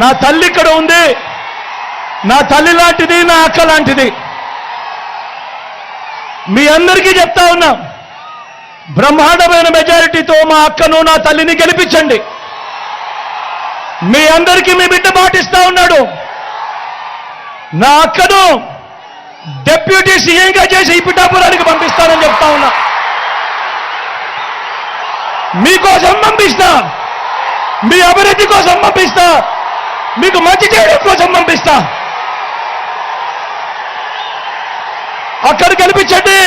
నా తల్లి ఇక్కడ ఉంది. నా తల్లి లాంటిది, నా అక్క లాంటిది. మీ అందరికీ చెప్తా ఉన్నా, బ్రహ్మాండమైన మెజారిటీతో మా అక్కను, నా తల్లిని గెలిపించండి. మీ అందరికీ మీ బిడ్డ మాటిస్తా ఉన్నాడు. నా అక్కను డిప్యూటీ సీఎంగా చేసి ఈ పిఠాపురానికి పంపిస్తానని చెప్తా ఉన్నా. మీకోసం పంపిస్తా, మీ అభివృద్ధి కోసం పంపిస్తా, మీకు మంచి చేయడం కోసం పంపిస్తా. అక్కడ కనిపించండి.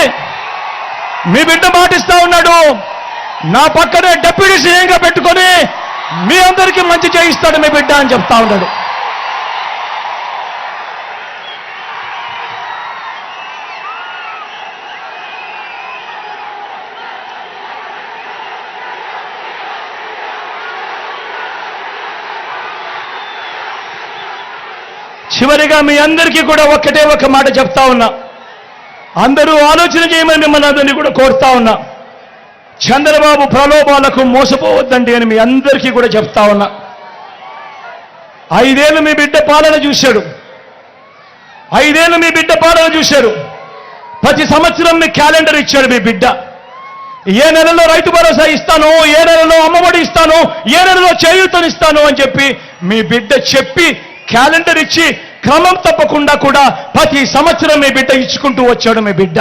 మీ బిడ్డ మాటిస్తా ఉన్నాడు. నా పక్కనే డిప్యూటీ సీఎంగా పెట్టుకొని మీ అందరికీ మంచి చేయిస్తాడు మీ బిడ్డ అని చెప్తా ఉన్నాడు. చివరిగా మీ అందరికీ కూడా ఒక్కటే ఒక మాట చెప్తా ఉన్నా. అందరూ ఆలోచన చేయమని మిమ్మల్ని అందరినీ కూడా కోరుతా ఉన్నా. చంద్రబాబు ప్రలోభాలకు మోసపోవద్దండి అని మీ అందరికీ కూడా చెప్తా ఉన్నా. 5 ఏళ్ళు మీ బిడ్డ పాలన చూశాడు. 5 ఏళ్ళు మీ బిడ్డ పాలన చూశాడు. ప్రతి సంవత్సరం మీ క్యాలెండర్ ఇచ్చాడు మీ బిడ్డ. ఏ నెలలో రైతు భరోసా ఇస్తానో, ఏ నెలలో అమ్మఒడి ఇస్తానో, ఏ నెలలో చేయూతనిస్తానో అని చెప్పి మీ బిడ్డ చెప్పి క్యాలెండర్ ఇచ్చి క్రమం తప్పకుండా కూడా ప్రతి సంవత్సరం మీ బిడ్డ ఇచ్చుకుంటూ వచ్చాడు మీ బిడ్డ.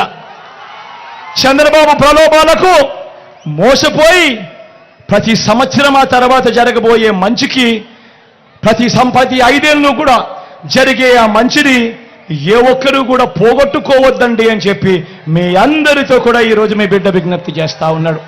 చంద్రబాబు ప్రలోభాలకు మోసపోయి ప్రతి సంవత్సరం ఆ తర్వాత జరగబోయే మంచికి ప్రతి 5 ఏళ్ళు కూడా జరిగే ఆ మంచిని ఏ ఒక్కరూ కూడా పోగొట్టుకోవద్దండి అని చెప్పి మీ అందరితో కూడా ఈరోజు మీ బిడ్డ విజ్ఞప్తి చేస్తా ఉన్నాడు.